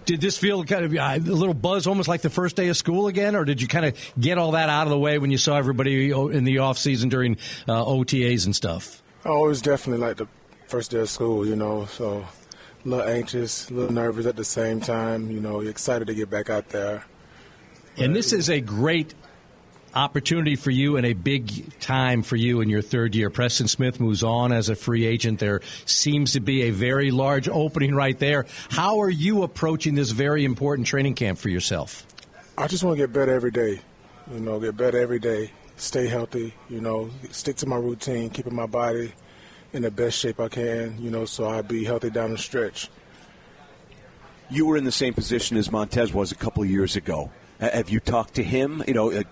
Did this feel kind of a little buzz, almost like the first day of school again, or did you kind of get all that out of the way when you saw everybody in the off season during OTAs and stuff? Oh, it was definitely like the first day of school, so a little anxious, a little nervous at the same time, you're excited to get back out there. And this is a great opportunity for you and a big time for you in your third year. Preston Smith moves on as a free agent. There seems to be a very large opening right there. How are you approaching this very important training camp for yourself? I just want to get better every day, get better every day, stay healthy, stick to my routine, keeping my body in the best shape I can, so I'll be healthy down the stretch. You were in the same position as Montez was a couple of years ago. Have you talked to him,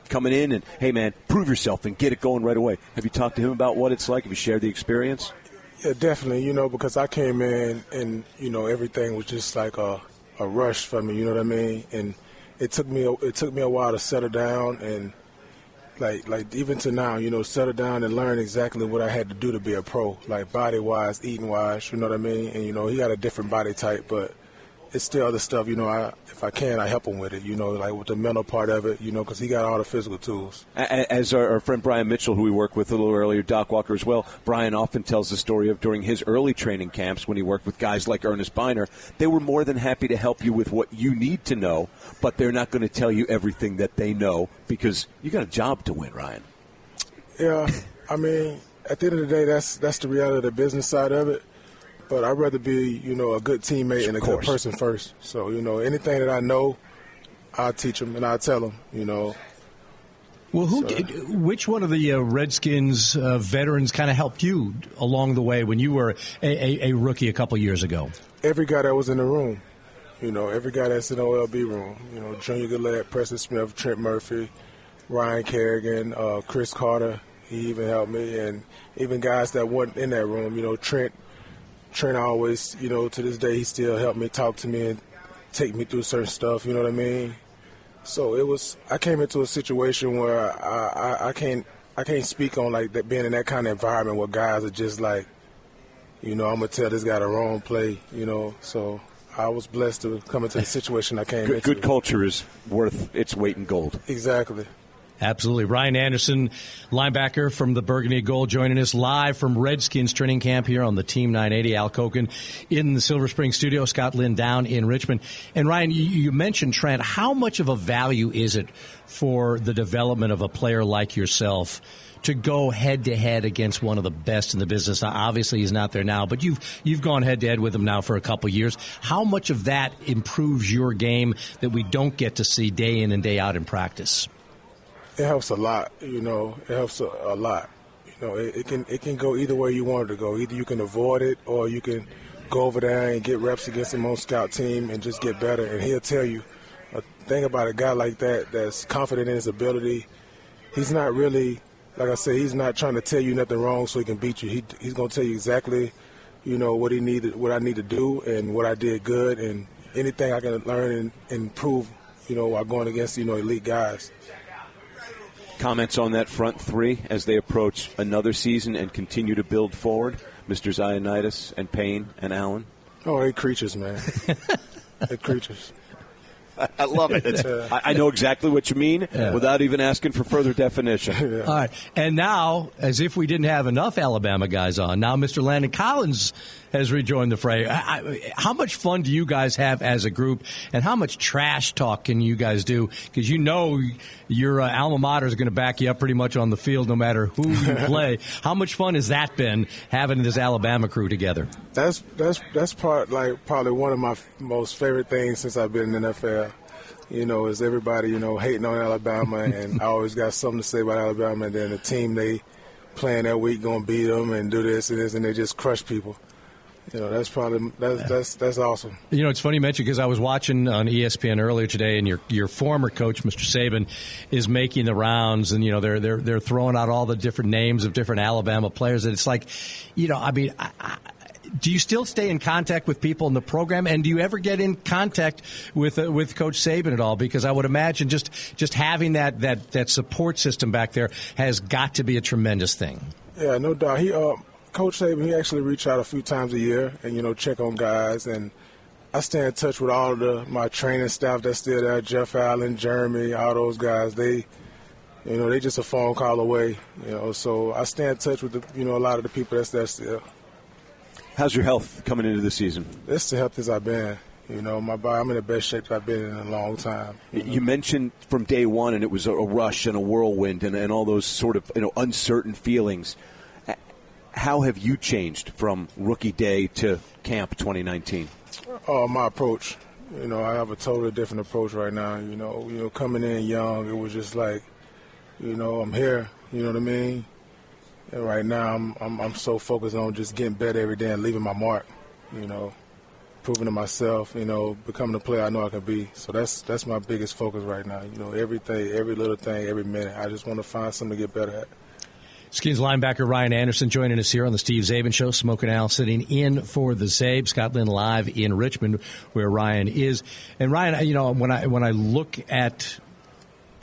coming in and, hey, man, prove yourself and get it going right away? Have you talked to him about what it's like? Have you shared the experience? Yeah, definitely, because I came in and, everything was just like a rush for me, you know what I mean? And it took me a while to settle down and, like even to now, settle down and learn exactly what I had to do to be a pro, like body-wise, eating-wise, you know what I mean? And, he got a different body type, but it's still other stuff, if I can, I help him with it, like with the mental part of it, because he got all the physical tools. As our friend Brian Mitchell, who we worked with a little earlier, Doc Walker as well, Brian often tells the story of during his early training camps when he worked with guys like Ernest Biner, they were more than happy to help you with what you need to know, but they're not going to tell you everything that they know because you got a job to win, Ryan. Yeah, I mean, at the end of the day, that's the reality of the business side of it. But I'd rather be, a good teammate and a good person first. So, anything that I know, I'll teach them and I'll tell them, Well, which one of the Redskins veterans kind of helped you along the way when you were a rookie a couple years ago? Every guy that was in the room, every guy that's in the OLB room, Junior Gillette, Preston Smith, Trent Murphy, Ryan Kerrigan, Chris Carter, he even helped me, and even guys that weren't in that room, Trent always, to this day, he still helped me, talk to me, and take me through certain stuff, you know what I mean? So I came into a situation where I can't speak on like that, being in that kind of environment where guys are just like, I'm gonna tell this guy the wrong play, So I was blessed to come into the situation I came into. Good culture is worth its weight in gold. Exactly. Absolutely. Ryan Anderson, linebacker from the Burgundy Gold, joining us live from Redskins training camp here on the Team 980. Al Koken in the Silver Spring studio, Scott Linn down in Richmond. And Ryan, you mentioned Trent. How much of a value is it for the development of a player like yourself to go head-to-head against one of the best in the business? Now, obviously, he's not there now, but you've gone head-to-head with him now for a couple years. How much of that improves your game that we don't get to see day in and day out in practice? It helps a lot, It helps a lot. It can go either way you want it to go. Either you can avoid it or you can go over there and get reps against him on scout team and just get better. And he'll tell you a thing about a guy like that that's confident in his ability. He's not really, like I said, he's not trying to tell you nothing wrong so he can beat you. He's going to tell you exactly, what I need to do and what I did good and anything I can learn and improve, while going against, elite guys. Comments on that front three as they approach another season and continue to build forward? Mr. Zionitis and Payne and Allen? Oh, they're creatures, man. They're creatures. I love it. I know exactly what you mean without even asking for further definition. Yeah. All right. And now, as if we didn't have enough Alabama guys on, now Mr. Landon Collins has rejoined the fray. How much fun do you guys have as a group, and how much trash talk can you guys do? Because your alma mater is going to back you up pretty much on the field no matter who you play. How much fun has that been, having this Alabama crew together? That's probably one of my most favorite things since I've been in the NFL. Is everybody, hating on Alabama, and I always got something to say about Alabama, and then the team they playing that week going to beat them and do this and this, and they just crush people. That's awesome. It's funny you mention, because I was watching on ESPN earlier today, and your former coach, Mr. Saban, is making the rounds, and they're throwing out all the different names of different Alabama players, and it's like, do you still stay in contact with people in the program, and do you ever get in contact with Coach Saban at all? Because I would imagine just having that support system back there has got to be a tremendous thing. Yeah, no doubt. Coach Saban, he actually reach out a few times a year and check on guys, and I stay in touch with all of my training staff that's still there, Jeff Allen, Jeremy, all those guys. They just a phone call away, so I stay in touch with a lot of the people that's there still. How's your health coming into the season? It's the healthiest I've been. My body, I'm in the best shape I've been in a long time. You mentioned from day one, and it was a rush and a whirlwind and all those sort of uncertain feelings. How have you changed from rookie day to camp 2019? My approach. I have a totally different approach right now. Coming in young, it was just like, I'm here. You know what I mean? And right now, I'm so focused on just getting better every day and leaving my mark. Proving to myself, becoming the player I know I can be. So that's my biggest focus right now. Everything, every little thing, every minute. I just want to find something to get better at. Skins linebacker Ryan Anderson joining us here on the Steve Zabin Show. Smoking Al sitting in for the Zabe. Scott Linn live in Richmond, where Ryan is. And Ryan, when I look at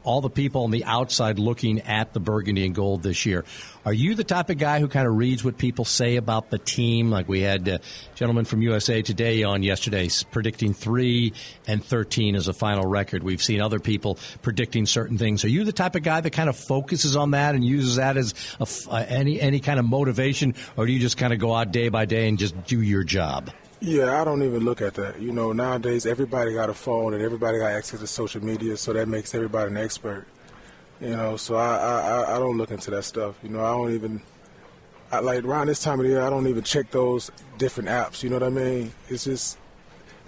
all the people on the outside looking at the burgundy and gold this year, are you the type of guy who kind of reads what people say about the team? Like we had a gentleman from USA Today on yesterday predicting 3-13 as a final record. We've seen other people predicting certain things. Are you the type of guy that kind of focuses on that and uses that as any kind of motivation, or do you just kind of go out day by day and just do your job? Yeah, I don't even look at that. Nowadays everybody got a phone and everybody got access to social media, so that makes everybody an expert. So I don't look into that stuff. I don't even like around this time of the year. I don't even check those different apps. You know what I mean? It's just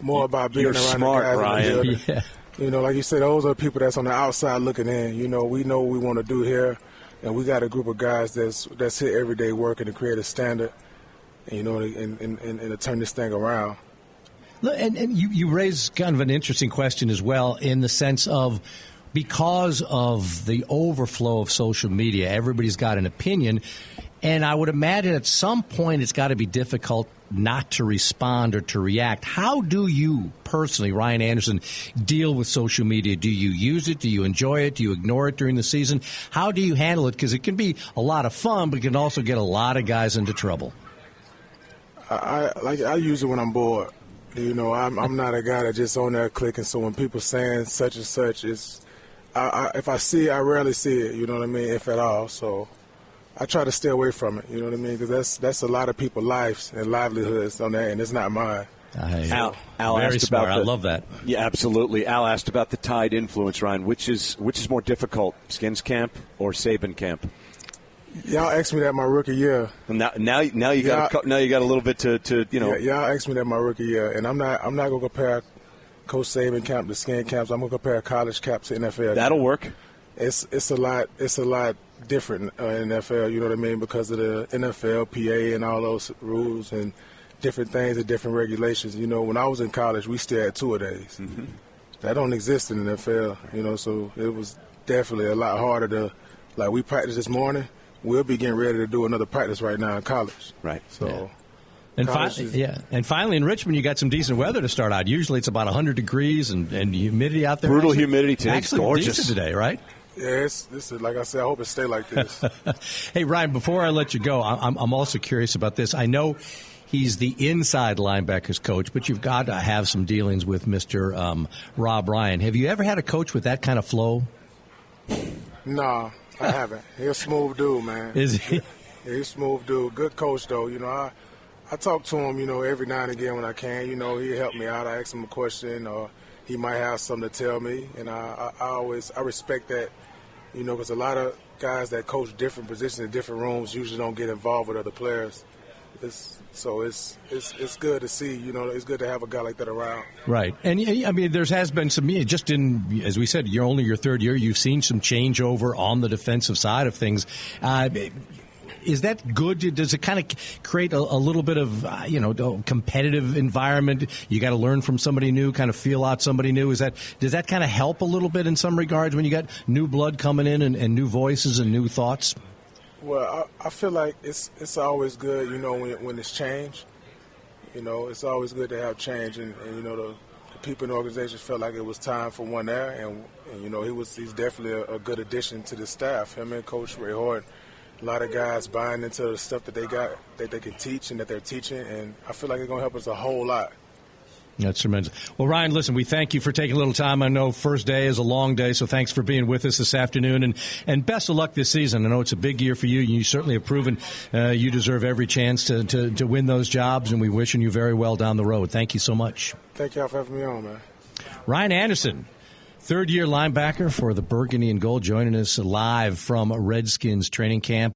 more about being around smart, the guys Ryan. in the field. Yeah. Like you said, those are people that's on the outside looking in. We know what we want to do here, and we got a group of guys that's here every day working to create a standard. And to turn this thing around. And you raise kind of an interesting question as well, in the sense of, because of the overflow of social media, everybody's got an opinion. And I would imagine at some point it's got to be difficult not to respond or to react. How do you personally, Ryan Anderson, deal with social media? Do you use it? Do you enjoy it? Do you ignore it during the season? How do you handle it? Because it can be a lot of fun, but it can also get a lot of guys into trouble. I use it when I'm bored. I'm not a guy that just on there clicking. So when people saying such and such, if I see it, I rarely see it. You know what I mean, if at all. So I try to stay away from it. You know what I mean, because that's a lot of people's lives and livelihoods on there, and it's not mine. Al very asked smart. about I love that. Yeah, absolutely. Al asked about the Tide influence, Ryan. Which is more difficult, Skins camp or Saban camp? Y'all asked me that my rookie year. Now you got a little bit to. Yeah, y'all asked me that my rookie year, and I'm not gonna compare Coach Saban camp to Skin camps. I'm gonna compare college camp to NFL. That'll camp. work. It's a lot different in NFL. You know what I mean, because of the NFL, PA, and all those rules and different things and different regulations. When I was in college, we still had 2-a-days. Mm-hmm. That don't exist in the NFL. So it was definitely a lot harder to, like, we practiced this morning. We'll be getting ready to do another practice right now in college. Right. So, and finally in Richmond, you got some decent weather to start out. Usually it's about 100 degrees and humidity out there. Brutal humidity today. It's actually gorgeous decent today, right? Yeah, this is, like I said, I hope it stay like this. Hey, Ryan, before I let you go, I'm also curious about this. I know he's the inside linebackers coach, but you've got to have some dealings with Mr. Rob Ryan. Have you ever had a coach with that kind of flow? Nah. I haven't. He's a smooth dude, man. Is he? Yeah, he's a smooth dude. Good coach, though. I talk to him, every now and again when I can. He help me out. I ask him a question, or he might have something to tell me. And I respect that, because a lot of guys that coach different positions in different rooms usually don't get involved with other players. It's good to see, it's good to have a guy like that around. Right. And, there has been some, just in, as we said, you're only your third year, you've seen some changeover on the defensive side of things. Is that good? Does it kind of create a little bit of, competitive environment? You got to learn from somebody new, kind of feel out somebody new. Does that kind of help a little bit in some regards when you got new blood coming in and new voices and new thoughts? Well, I feel like it's always good, when it's change. It's always good to have change, and the people in the organization felt like it was time for one there, and he's definitely a good addition to the staff. Him and Coach Ray Horton, a lot of guys buying into the stuff that they got, that they can teach and that they're teaching, and I feel like it's going to help us a whole lot. That's tremendous. Well, Ryan, listen, we thank you for taking a little time. I know first day is a long day, so thanks for being with us this afternoon. And best of luck this season. I know it's a big year for you, and you certainly have proven you deserve every chance to win those jobs, and we're wishing you very well down the road. Thank you so much. Thank y'all for having me on, man. Ryan Anderson, third-year linebacker for the Burgundy and Gold, joining us live from Redskins training camp.